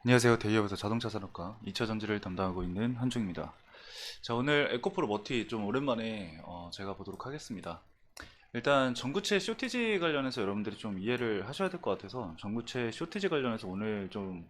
안녕하세요. 대기업에서 자동차 산업과 2차 전지를 담당하고 있는 한중입니다. 자, 오늘 에코프로 머티 좀 오랜만에 제가 보도록 하겠습니다. 일단 전구체 쇼티지 관련해서 여러분들이 좀 이해를 하셔야 될 것 같아서 전구체 쇼티지 관련해서 오늘 좀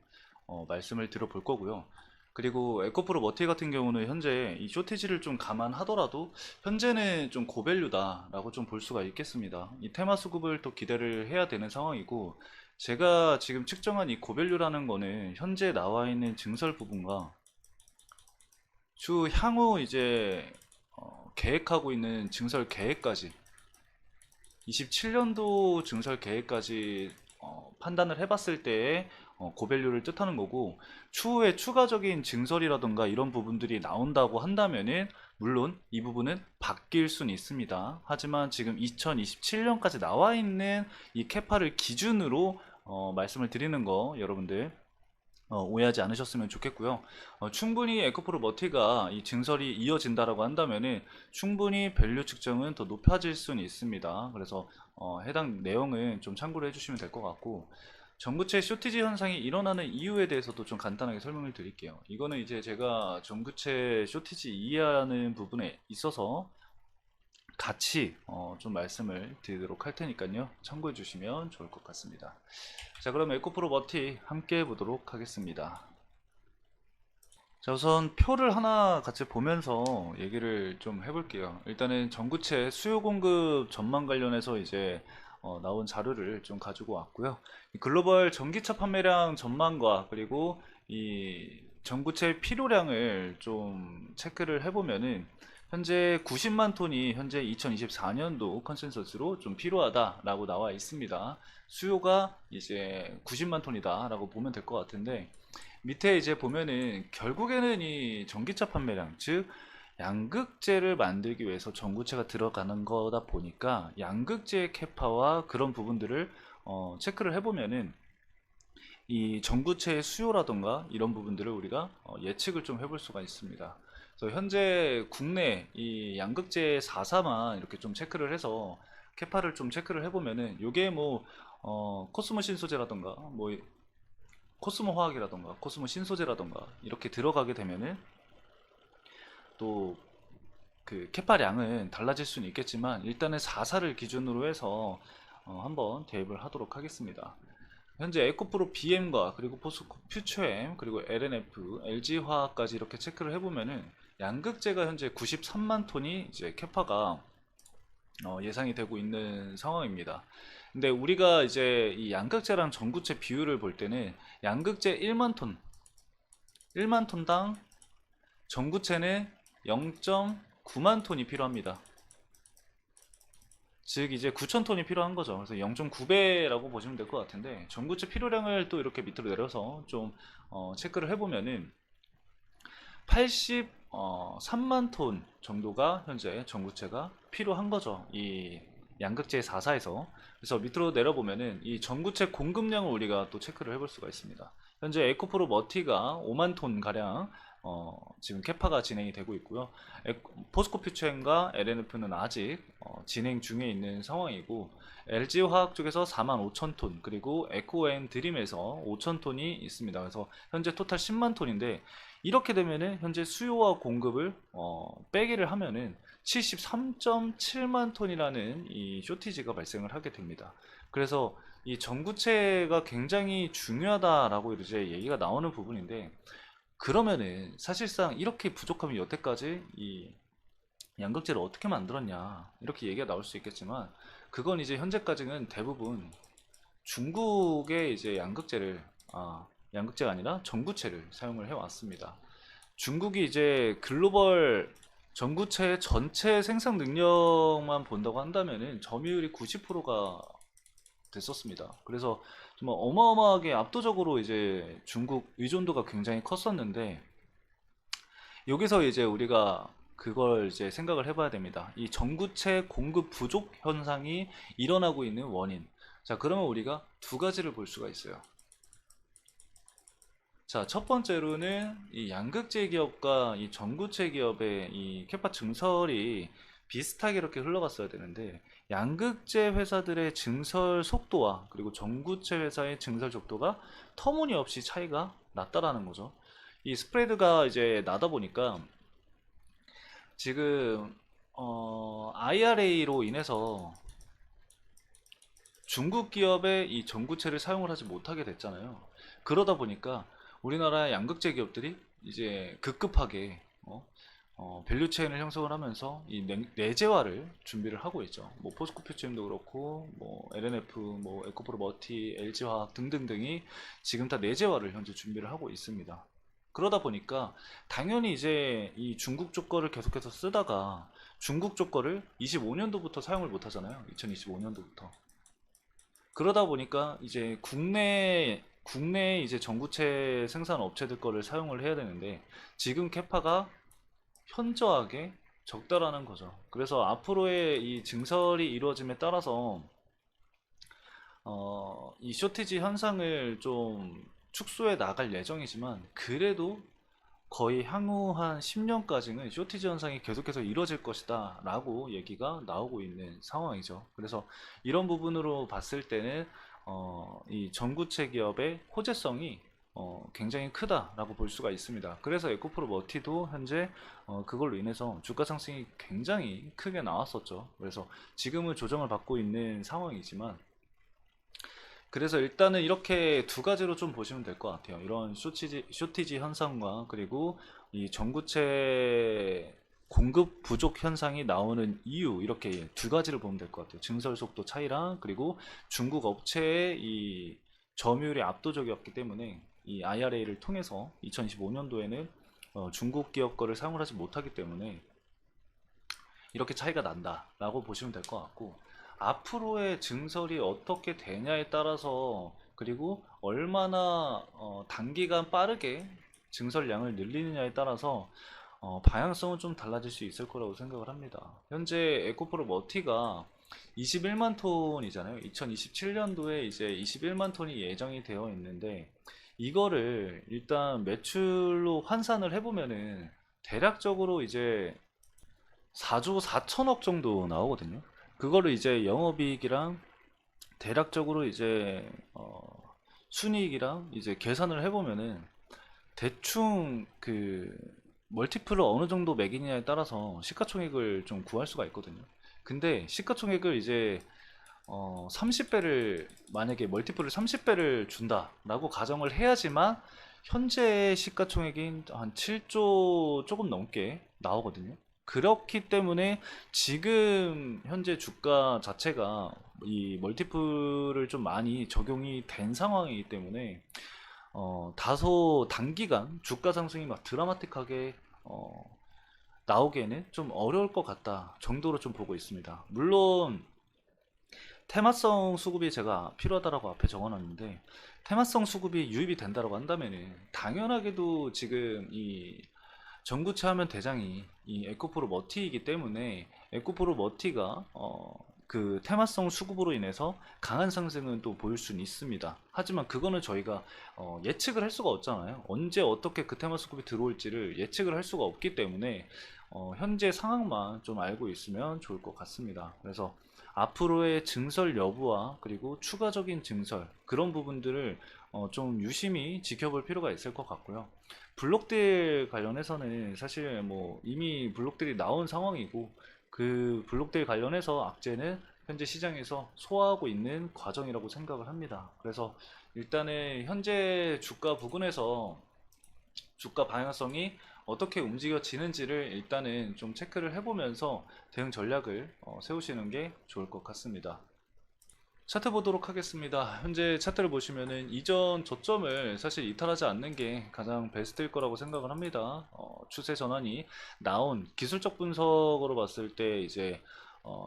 말씀을 드려볼 거고요. 그리고 에코프로 머티 같은 경우는 현재 이 쇼티지를 좀 감안하더라도 현재는 좀 고밸류다라고 좀 볼 수가 있겠습니다. 이 테마 수급을 또 기대를 해야 되는 상황이고, 제가 지금 측정한 이 고밸류라는 거는 현재 나와 있는 증설 부분과 추후 향후 이제 계획하고 있는 증설 계획까지, 27년도 증설 계획까지 판단을 해봤을 때의 고밸류를 뜻하는 거고, 추후에 추가적인 증설이라던가 이런 부분들이 나온다고 한다면은 물론 이 부분은 바뀔 수는 있습니다. 하지만 지금 2027년까지 나와 있는 이 캐파를 기준으로 말씀을 드리는 거 여러분들 오해하지 않으셨으면 좋겠고요. 충분히 에코프로 머티가 이 증설이 이어진다라고 한다면은 충분히 밸류 측정은 더 높아질 수는 있습니다. 그래서 해당 내용은 좀 참고를 해주시면 될 것 같고, 전구체 쇼티지 현상이 일어나는 이유에 대해서도 좀 간단하게 설명을 드릴게요. 이거는 이제 제가 전구체 쇼티지 이해하는 부분에 있어서 같이 좀 말씀을 드리도록 할 테니까요. 참고해 주시면 좋을 것 같습니다. 자, 그럼 에코프로 머티 함께 해보도록 하겠습니다. 자, 우선 표를 하나 같이 보면서 얘기를 좀 해볼게요. 일단은 전구체 수요 공급 전망 관련해서 이제 나온 자료를 좀 가지고 왔고요. 이 글로벌 전기차 판매량 전망과 그리고 이 전구체 필요량을 좀 체크를 해보면은 현재 90만 톤이 현재 2024년도 컨센서스로 좀 필요하다라고 나와 있습니다. 수요가 이제 90만 톤이다라고 보면 될 것 같은데, 밑에 이제 보면은 결국에는 이 전기차 판매량, 즉 양극재를 만들기 위해서 전구체가 들어가는 거다 보니까 양극재 캐파와 그런 부분들을 체크를 해보면은 이 전구체의 수요라던가 이런 부분들을 우리가 예측을 좀 해볼 수가 있습니다. 그래서 현재 국내 이 양극재 4사만 이렇게 좀 체크를 해서 캐파를 좀 체크를 해보면은 요게 뭐 코스모 신소재라던가 뭐 코스모 화학이라던가 코스모 신소재라던가 이렇게 들어가게 되면은 또 그 캐파량은 달라질 수는 있겠지만 일단은 4사를 기준으로 해서 한번 대입을 하도록 하겠습니다. 현재 에코프로 BM과 그리고 포스코 퓨처엠 그리고 LNF, LG화학까지 이렇게 체크를 해보면은 양극재가 현재 93만 톤이 이제 캐파가 예상이 되고 있는 상황입니다. 근데 우리가 이제 이 양극재랑 전구체 비율을 볼 때는 양극재 1만 톤, 1만 톤당 전구체는 0.9만 톤이 필요합니다. 즉 이제 9천 톤이 필요한 거죠. 그래서 0.9배라고 보시면 될 것 같은데, 전구체 필요량을 또 이렇게 밑으로 내려서 좀 체크를 해보면은 83만 톤 정도가 현재 전구체가 필요한 거죠. 이 양극재 4사에서. 그래서 밑으로 내려보면은 이 전구체 공급량을 우리가 또 체크를 해볼 수가 있습니다. 현재 에코프로 머티가 5만 톤 가량 지금 캐파가 진행이 되고 있고요. 포스코 퓨처엠과 LNF는 아직 진행 중에 있는 상황이고, LG화학 쪽에서 4만 5천 톤, 그리고 에코앤 드림에서 5천 톤이 있습니다. 그래서 현재 토탈 10만 톤인데, 이렇게 되면은 현재 수요와 공급을 빼기를 하면은 73.7만 톤이라는 이 쇼티지가 발생을 하게 됩니다. 그래서 이 전구체가 굉장히 중요하다라고 이제 얘기가 나오는 부분인데, 그러면은 사실상 이렇게 부족하면 여태까지 이 양극재를 어떻게 만들었냐 이렇게 얘기가 나올 수 있겠지만, 그건 이제 현재까지는 대부분 중국의 이제 양극재가 아니라 전구체를 사용을 해왔습니다. 중국이 이제 글로벌 전구체 전체 생산 능력만 본다고 한다면은 점유율이 90%가 됐었습니다. 그래서 정말 어마어마하게 압도적으로 이제 중국 의존도가 굉장히 컸었는데, 여기서 이제 우리가 그걸 이제 생각을 해봐야 됩니다. 이 전구체 공급 부족 현상이 일어나고 있는 원인. 자, 그러면 우리가 두 가지를 볼 수가 있어요. 자, 첫 번째로는 이 양극재 기업과 이 전구체 기업의 이 캐파 증설이 비슷하게 이렇게 흘러갔어야 되는데, 양극재 회사들의 증설 속도와 그리고 전구체 회사의 증설 속도가 터무니없이 차이가 낮다라는 거죠. 이 스프레드가 이제 나다 보니까 지금 IRA로 인해서 중국 기업의 이 전구체를 사용을 하지 못하게 됐잖아요. 그러다 보니까 우리나라 양극재 기업들이 이제 급급하게 밸류 체인을 형성을 하면서 이 내재화를 준비를 하고 있죠. 뭐 포스코 퓨처엠도 그렇고 뭐 LNF, 뭐 에코프로 머티, LG화학 등등등이 지금 다 내재화를 현재 준비를 하고 있습니다. 그러다 보니까 당연히 이제 이 중국 쪽 거를 계속해서 쓰다가 중국 쪽 거를 25년도부터 사용을 못 하잖아요. 2025년도부터. 그러다 보니까 이제 국내 이제 전구체 생산 업체들 거를 사용을 해야 되는데 지금 캐파가 현저하게 적다라는 거죠. 그래서 앞으로의 이 증설이 이루어짐에 따라서 이 쇼티지 현상을 좀 축소해 나갈 예정이지만 그래도 거의 향후 한 10년까지는 쇼티지 현상이 계속해서 이루어질 것이다 라고 얘기가 나오고 있는 상황이죠. 그래서 이런 부분으로 봤을 때는 이 전구체 기업의 호재성이 굉장히 크다라고 볼 수가 있습니다. 그래서 에코프로 머티도 현재 그걸로 인해서 주가 상승이 굉장히 크게 나왔었죠. 그래서 지금은 조정을 받고 있는 상황이지만 그래서 일단은 이렇게 두 가지로 좀 보시면 될 것 같아요. 이런 쇼티지 현상과 그리고 이 전구체 공급 부족 현상이 나오는 이유 이렇게 두 가지를 보면 될 것 같아요. 증설 속도 차이랑 그리고 중국 업체의 이 점유율이 압도적이었기 때문에 이 IRA를 통해서 2025년도에는 중국 기업 거를 사용을 하지 못하기 때문에 이렇게 차이가 난다라고 보시면 될 것 같고 앞으로의 증설이 어떻게 되냐에 따라서 그리고 얼마나 단기간 빠르게 증설량을 늘리느냐에 따라서 방향성은 좀 달라질 수 있을 거라고 생각을 합니다. 현재 에코프로 머티가 21만 톤이잖아요. 2027년도에 이제 21만 톤이 예정이 되어 있는데 이거를 일단 매출로 환산을 해보면은 대략적으로 이제 4조 4천억 정도 나오거든요. 그거를 이제 영업이익이랑 대략적으로 이제 순이익이랑 이제 계산을 해보면은 대충 그 멀티플을 어느 정도 매기냐에 따라서 시가총액을 좀 구할 수가 있거든요. 근데 시가총액을 이제 30배를 만약에 멀티플을 30배를 준다라고 가정을 해야지만 현재 시가총액인 한 7조 조금 넘게 나오거든요. 그렇기 때문에 지금 현재 주가 자체가 이 멀티플을 좀 많이 적용이 된 상황이기 때문에 다소 단기간 주가 상승이 막 드라마틱하게 나오기에는 좀 어려울 것 같다 정도로 좀 보고 있습니다. 물론 테마성 수급이 제가 필요하다라고 앞에 적어놨는데 테마성 수급이 유입이 된다라고 한다면은 당연하게도 지금 이 전구체 하면 대장이 이 에코프로 머티이기 때문에 에코프로 머티가 그 테마성 수급으로 인해서 강한 상승은 또 보일 수는 있습니다. 하지만 그거는 저희가 예측을 할 수가 없잖아요. 언제 어떻게 그 테마 수급이 들어올지를 예측을 할 수가 없기 때문에 현재 상황만 좀 알고 있으면 좋을 것 같습니다. 그래서 앞으로의 증설 여부와 그리고 추가적인 증설 그런 부분들을 좀 유심히 지켜볼 필요가 있을 것 같고요. 블록들 관련해서는 사실 뭐 이미 블록들이 나온 상황이고 그 블록들 관련해서 악재는 현재 시장에서 소화하고 있는 과정이라고 생각을 합니다. 그래서 일단은 현재 주가 부근에서 주가 방향성이 어떻게 움직여지는지를 일단은 좀 체크를 해보면서 대응 전략을 세우시는 게 좋을 것 같습니다. 차트 보도록 하겠습니다. 현재 차트를 보시면은 이전 저점을 사실 이탈하지 않는 게 가장 베스트일 거라고 생각을 합니다. 추세 전환이 나온 기술적 분석으로 봤을 때 이제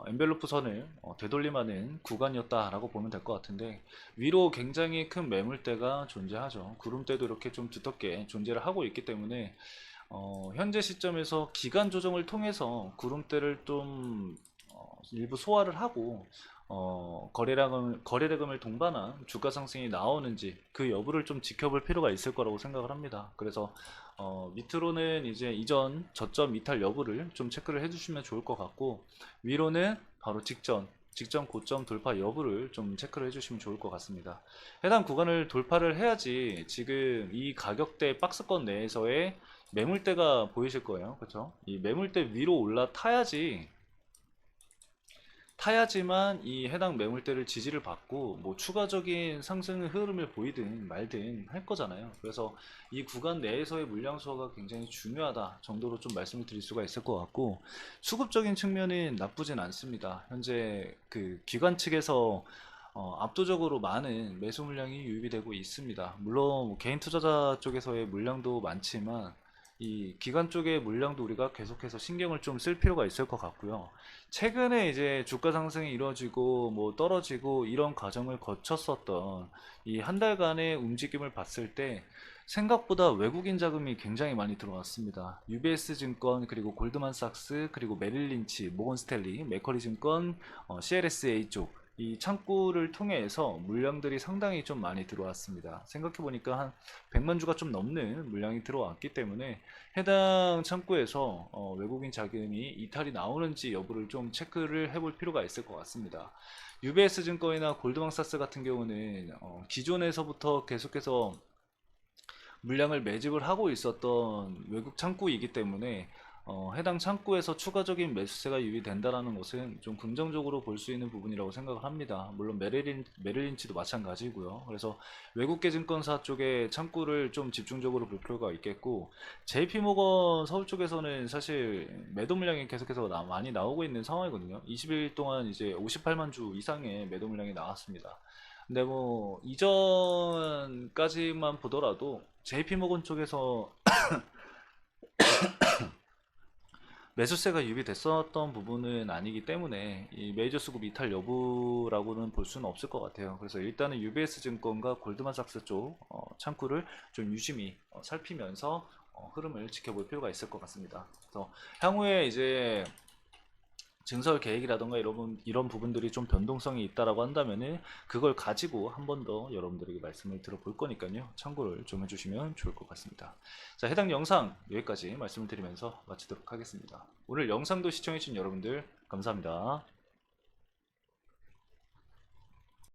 엔벨로프 선을 되돌림하는 구간이었다라고 보면 될 것 같은데 위로 굉장히 큰 매물대가 존재하죠. 구름대도 이렇게 좀 두텁게 존재를 하고 있기 때문에 현재 시점에서 기간 조정을 통해서 구름대를 좀 일부 소화를 하고 거래량을 동반한 주가 상승이 나오는지 그 여부를 좀 지켜볼 필요가 있을 거라고 생각을 합니다. 그래서 밑으로는 이제 이전 저점 이탈 여부를 좀 체크를 해주시면 좋을 것 같고 위로는 바로 직전 직전 고점 돌파 여부를 좀 체크를 해주시면 좋을 것 같습니다. 해당 구간을 돌파를 해야지 지금 이 가격대 박스권 내에서의 매물대가 보이실 거예요. 그렇죠? 이 매물대 위로 타야지만 이 해당 매물대를 지지를 받고 뭐 추가적인 상승 흐름을 보이든 말든 할 거잖아요. 그래서 이 구간 내에서의 물량 수가 굉장히 중요하다 정도로 좀 말씀을 드릴 수가 있을 것 같고, 수급적인 측면은 나쁘진 않습니다. 현재 그 기관 측에서 압도적으로 많은 매수 물량이 유입이 되고 있습니다. 물론 뭐 개인 투자자 쪽에서의 물량도 많지만 이 기관 쪽의 물량도 우리가 계속해서 신경을 좀 쓸 필요가 있을 것 같고요. 최근에 이제 주가 상승이 이루어지고 뭐 떨어지고 이런 과정을 거쳤었던 이 한 달간의 움직임을 봤을 때 생각보다 외국인 자금이 굉장히 많이 들어왔습니다. UBS 증권, 그리고 골드만삭스, 그리고 메릴린치, 모건스탠리, 맥커리 증권, CLSA 쪽 이 창구를 통해서 물량들이 상당히 좀 많이 들어왔습니다. 생각해보니까 한 100만 주가 좀 넘는 물량이 들어왔기 때문에 해당 창구에서 외국인 자금이 이탈이 나오는지 여부를 좀 체크를 해볼 필요가 있을 것 같습니다. UBS 증권이나 골드만삭스 같은 경우는 기존에서부터 계속해서 물량을 매집을 하고 있었던 외국 창구이기 때문에 해당 창구에서 추가적인 매수세가 유입된다라는 것은 좀 긍정적으로 볼 수 있는 부분이라고 생각을 합니다. 물론 메릴린치도 마찬가지고요. 그래서 외국계 증권사 쪽의 창구를 좀 집중적으로 볼 필요가 있겠고, JP모건 서울 쪽에서는 사실 매도 물량이 계속해서 많이 나오고 있는 상황이거든요. 20일 동안 이제 58만 주 이상의 매도 물량이 나왔습니다. 근데 뭐 이전까지만 보더라도 JP모건 쪽에서 매수세가 유입됐었던 부분은 아니기 때문에 이 메이저 수급 이탈 여부라고는 볼 수는 없을 것 같아요. 그래서 일단은 UBS 증권과 골드만삭스 쪽 창구를 좀 유심히 살피면서 흐름을 지켜볼 필요가 있을 것 같습니다. 그래서 향후에 이제 증설 계획이라던가 이런 부분들이 좀 변동성이 있다라고 한다면은 그걸 가지고 한 번 더 여러분들에게 말씀을 들어볼 거니까요. 참고를 좀 해주시면 좋을 것 같습니다. 자, 해당 영상 여기까지 말씀을 드리면서 마치도록 하겠습니다. 오늘 영상도 시청해주신 여러분들 감사합니다.